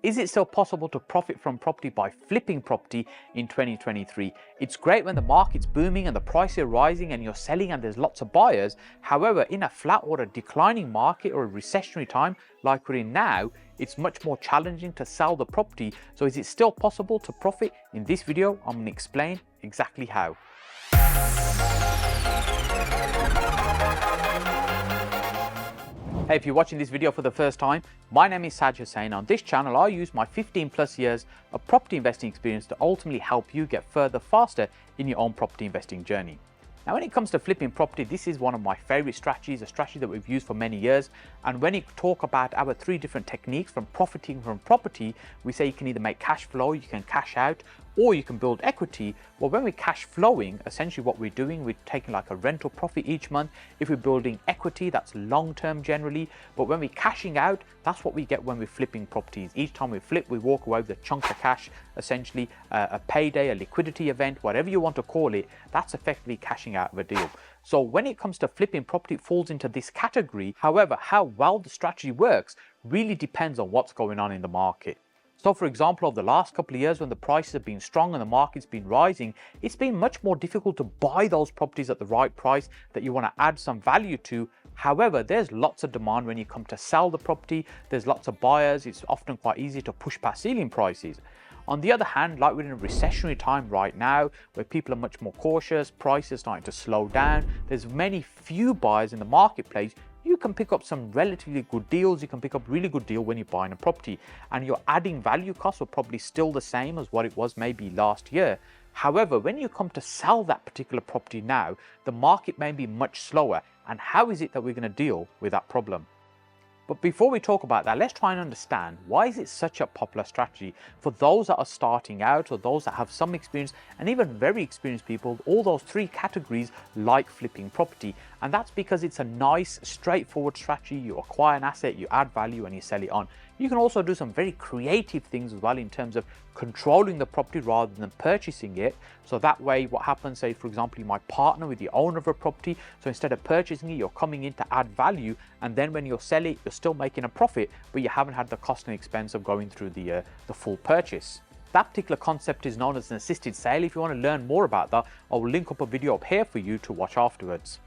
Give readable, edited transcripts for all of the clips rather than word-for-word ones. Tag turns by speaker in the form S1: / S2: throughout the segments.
S1: Is it still possible to profit from property by flipping property in 2023? It's great when the market's booming and the prices are rising and you're selling and there's lots of buyers. However, in a flat or a declining market or a recessionary time like we're in now, it's much more challenging to sell the property. So is it still possible to profit? In this video, I'm going to explain exactly how. Hey, if you're watching this video for the first time, my name is Saj Hussain. On this channel, I use my 15 plus years of property investing experience to ultimately help you get further faster in your own property investing journey. Now, when it comes to flipping property, this is one of my favorite strategies, a strategy that we've used for many years. And when you talk about our 3 different techniques from profiting from property, we say you can either make cash flow, you can cash out, or you can build equity. Well, when we're cash flowing, essentially what we're doing, we're taking like a rental profit each month. If we're building equity, that's long-term generally. But when we're cashing out, that's what we get when we're flipping properties. Each time we flip, we walk away with a chunk of cash, essentially a payday, a liquidity event, whatever you want to call it, that's effectively cashing out of a deal. So when it comes to flipping property, it falls into this category. However, how well the strategy works really depends on what's going on in the market. So for example, over the last couple of years when the prices have been strong and the market's been rising, it's been much more difficult to buy those properties at the right price that you want to add some value to. However, there's lots of demand when you come to sell the property. There's lots of buyers. It's often quite easy to push past ceiling prices. On the other hand, like we're in a recessionary time right now, where people are much more cautious, prices are starting to slow down, there's few buyers in the marketplace. You can pick up some relatively good deals. You can pick up really good deal when you're buying a property, and your adding value costs are probably still the same as what it was maybe last year. However, when you come to sell that particular property now, the market may be much slower. And how is it that we're going to deal with that problem? But before we talk about that, let's try and understand why is it such a popular strategy for those that are starting out or those that have some experience, and even very experienced people. All those 3 categories like flipping property. And that's because it's a nice, straightforward strategy. You acquire an asset, you add value, and you sell it on. You can also do some very creative things as well in terms of controlling the property rather than purchasing it. So that way, what happens, say for example, you might partner with the owner of a property. So instead of purchasing it, you're coming in to add value, and then when you sell it, you're still making a profit, but you haven't had the cost and expense of going through the full purchase. That particular concept is known as an assisted sale. If you want to learn more about that, I will link up a video up here for you to watch afterwards.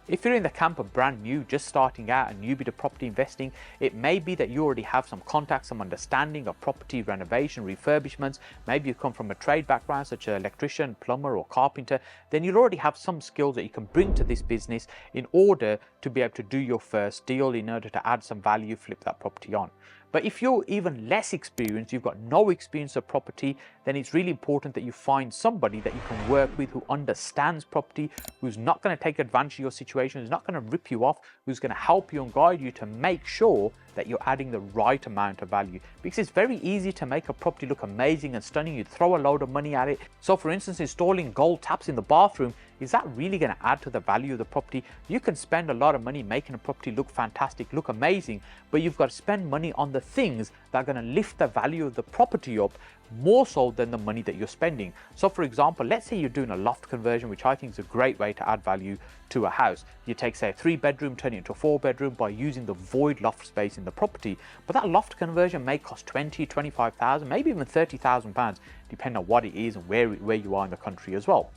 S1: If you're in the camp of brand new, just starting out, a newbie to property investing, it may be that you already have some contacts, some understanding of property renovation, refurbishments. Maybe you come from a trade background such as electrician, plumber or carpenter. Then you'll already have some skills that you can bring to this business in order to be able to do your first deal, in order to add some value, flip that property on. But if you're even less experienced, you've got no experience of property, then it's really important that you find somebody that you can work with who understands property, who's not going to take advantage of your situation, who's not going to rip you off, who's going to help you and guide you to make sure that you're adding the right amount of value. Because it's very easy to make a property look amazing and stunning. You throw a load of money at it. So for instance, installing gold taps in the bathroom, is that really going to add to the value of the property? You can spend a lot of money making a property look fantastic, look amazing, but you've got to spend money on the things that are going to lift the value of the property up more so than the money that you're spending. So for example, let's say you're doing a loft conversion, which I think is a great way to add value to a house. You take, say, a 3-bedroom, turn it into a 4-bedroom by using the void loft space in the property. But that loft conversion may cost 20, 25,000, maybe even 30,000 pounds, depending on what it is and where you are in the country as well.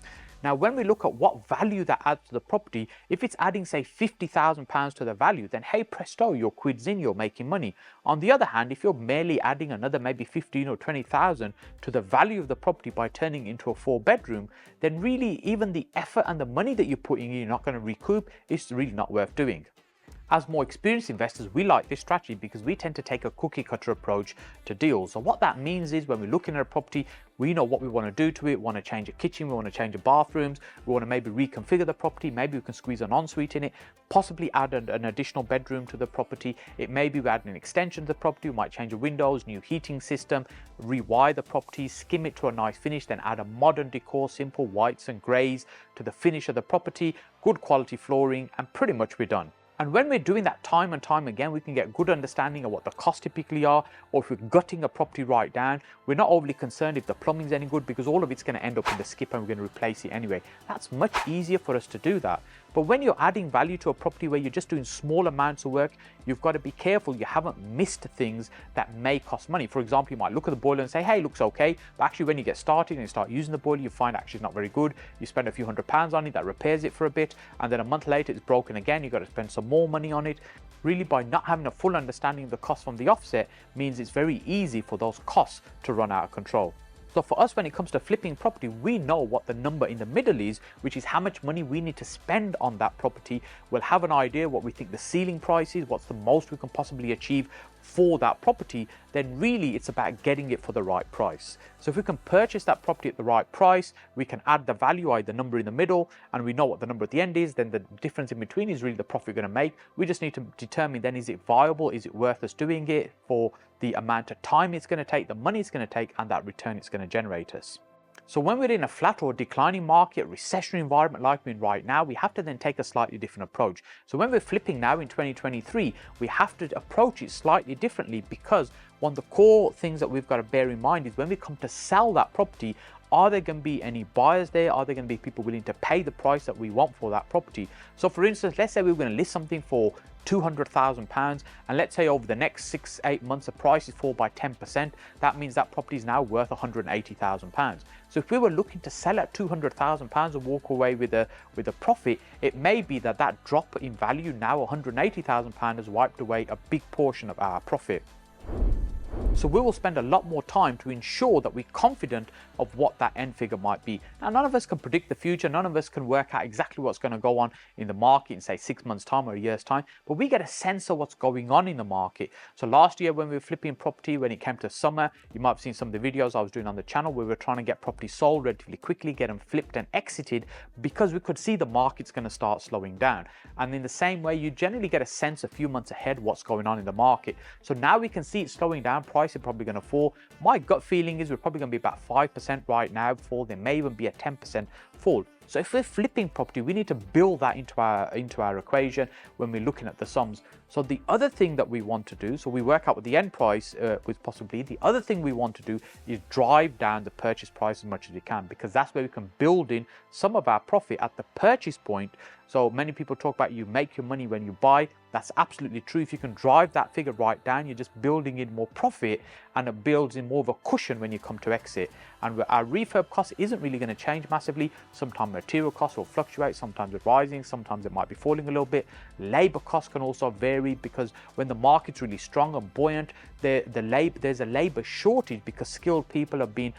S1: Now, when we look at what value that adds to the property, if it's adding, say, 50,000 pounds to the value, then hey presto, you're quids in, you're making money. On the other hand, if you're merely adding another maybe 15 or 20,000 to the value of the property by turning it into a 4-bedroom, then really even the effort and the money that you're putting in, you're not going to recoup. It's really not worth doing. As more experienced investors, we like this strategy because we tend to take a cookie cutter approach to deals. So what that means is when we're looking at a property, we know what we want to do to it. We want to change a kitchen, we want to change the bathrooms, we want to maybe reconfigure the property, maybe we can squeeze an ensuite in it, possibly add an additional bedroom to the property. It may be we add an extension to the property, we might change the windows, new heating system, rewire the property, skim it to a nice finish, then add a modern decor, simple whites and greys to the finish of the property, good quality flooring, and pretty much we're done. And when we're doing that time and time again, we can get good understanding of what the costs typically are, or if we're gutting a property right down, we're not overly concerned if the plumbing's any good because all of it's going to end up in the skip and we're going to replace it anyway. That's much easier for us to do that. But when you're adding value to a property where you're just doing small amounts of work, you've got to be careful you haven't missed things that may cost money. For example, you might look at the boiler and say, hey, it looks okay. But actually, when you get started and you start using the boiler, you find actually it's not very good. You spend a few £100s on it, that repairs it for a bit. And then a month later, it's broken again. You've got to spend some more money on it. Really, by not having a full understanding of the cost from the offset means it's very easy for those costs to run out of control. So for us, when it comes to flipping property, we know what the number in the middle is, which is how much money we need to spend on that property. We'll have an idea what we think the ceiling price is, what's the most we can possibly achieve for that property. Then really it's about getting it for the right price. So if we can purchase that property at the right price, we can add the value, the number in the middle, and we know what the number at the end is, then the difference in between is really the profit we're going to make. We just need to determine then, is it viable? Is it worth us doing it for the amount of time it's going to take, the money it's going to take, and that return it's going to generate us. So when we're in a flat or declining market, recessionary environment like we're in right now, we have to then take a slightly different approach. So when we're flipping now in 2023, we have to approach it slightly differently, because one of the core things that we've got to bear in mind is when we come to sell that property, are there going to be any buyers there? Are there going to be people willing to pay the price that we want for that property? So for instance, let's say we were going to list something for £200,000, and let's say over the next 6-8 months the prices fall by 10%, that means that property is now worth £180,000. So if we were looking to sell at £200,000 and walk away with a profit, it may be that that drop in value, now £180,000, has wiped away a big portion of our profit. So we will spend a lot more time to ensure that we're confident of what that end figure might be. Now, none of us can predict the future. None of us can work out exactly what's going to go on in the market in, say, 6 months' time or a year's time, but we get a sense of what's going on in the market. So last year when we were flipping property, when it came to summer, you might have seen some of the videos I was doing on the channel where we were trying to get properties sold relatively quickly, get them flipped and exited, because we could see the market's going to start slowing down. And in the same way, you generally get a sense a few months ahead what's going on in the market. So now we can see it slowing down. Price is probably going to fall. My gut feeling is we're probably going to be about 5% right now fall. There may even be a 10% fall. So if we're flipping property, we need to build that into our equation when we're looking at the sums. So the other thing that we want to do, so we work out what the end price with possibly, the other thing we want to do is drive down the purchase price as much as we can, because that's where we can build in some of our profit at the purchase point. So many people talk about you make your money when you buy. That's absolutely true. If you can drive that figure right down, you're just building in more profit, and it builds in more of a cushion when you come to exit. And our refurb cost isn't really going to change massively. Sometimes material costs will fluctuate, sometimes it's rising, sometimes it might be falling a little bit. Labor costs can also vary, because when the market's really strong and buoyant, there's a labor shortage because skilled people are being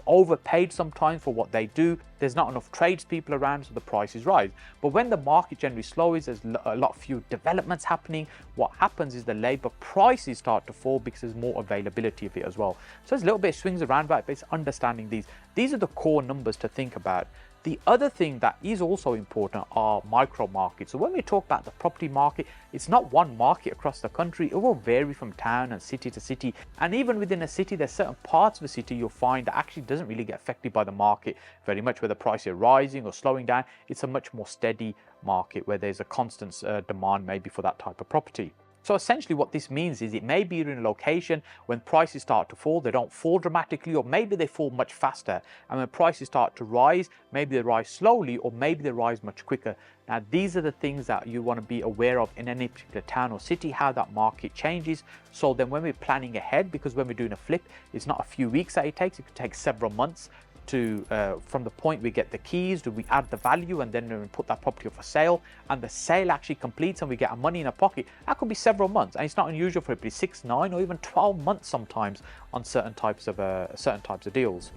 S1: overpaid sometimes for what they do. There's not enough tradespeople around, so the prices rise. But when the market generally slows, there's a lot few developments happening. What happens is the labor prices start to fall because there's more availability of it as well. So there's a little bit of swings around, but it's understanding these are the core numbers to think about. The other thing that is also important are micro markets. So when we talk about the property market, it's not one market across the country. It will vary from town and city to city. And even within a city, there's certain parts of the city you'll find that actually doesn't really get affected by the market very much, where the price is rising or slowing down. It's a much more steady market where there's a constant demand maybe for that type of property. So essentially what this means is it may be in a location when prices start to fall, they don't fall dramatically, or maybe they fall much faster. And when prices start to rise, maybe they rise slowly, or maybe they rise much quicker. Now, these are the things that you want to be aware of in any particular town or city, how that market changes. So then when we're planning ahead, because when we're doing a flip, it's not a few weeks that it takes, it could take several months to from the point we get the keys, do we add the value, and then we put that property up for sale, and the sale actually completes and we get our money in our pocket. That could be several months, and it's not unusual for it to be 6, 9 or even 12 months sometimes on certain types of deals.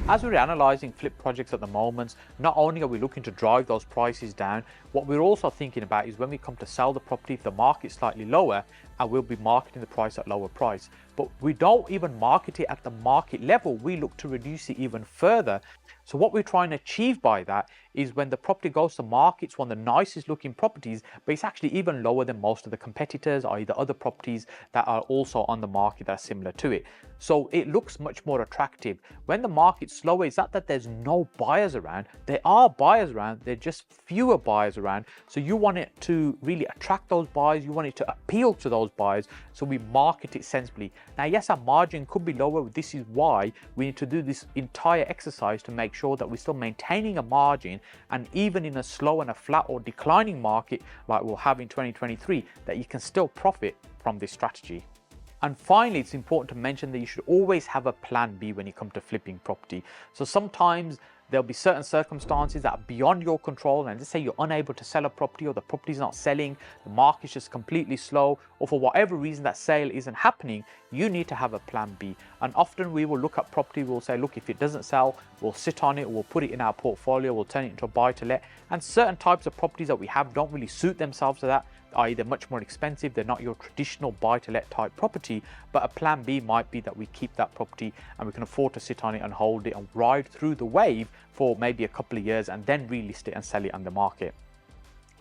S1: As we're analysing flip projects at the moment, not only are we looking to drive those prices down, what we're also thinking about is when we come to sell the property, if the market's slightly lower, and we'll be marketing the price at lower price. But we don't even market it at the market level. We look to reduce it even further. So what we're trying to achieve by that is when the property goes to market, it's one of the nicest looking properties, but it's actually even lower than most of the competitors, i.e. the other properties that are also on the market that are similar to it. So it looks much more attractive. When the market's slower, it's not that there's no buyers around. There are buyers around, there are just fewer buyers around. So you want it to really attract those buyers, you want it to appeal to those buyers, so we market it sensibly. Now, yes, our margin could be lower. This is why we need to do this entire exercise to make sure that we're still maintaining a margin, and even in a slow and a flat or declining market like we'll have in 2023, that you can still profit from this strategy. And finally, it's important to mention that you should always have a plan B when you come to flipping property. So sometimes there'll be certain circumstances that are beyond your control, and let's say you're unable to sell a property, or the property's not selling, the market's just completely slow, or for whatever reason that sale isn't happening, you need to have a plan B. And often we will look at property, we'll say, look, if it doesn't sell, we'll sit on it, we'll put it in our portfolio, we'll turn it into a buy to let. And certain types of properties that we have don't really suit themselves to that, i.e. they're much more expensive, they're not your traditional buy-to-let type property, but a plan B might be that we keep that property and we can afford to sit on it and hold it and ride through the wave for maybe a couple of years and then relist it and sell it on the market.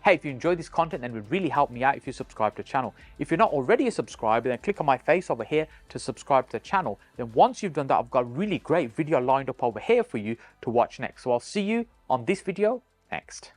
S1: Hey, if you enjoyed this content, then it would really help me out if you subscribe to the channel. If you're not already a subscriber, then click on my face over here to subscribe to the channel. Then once you've done that, I've got a really great video lined up over here for you to watch next. So I'll see you on this video next.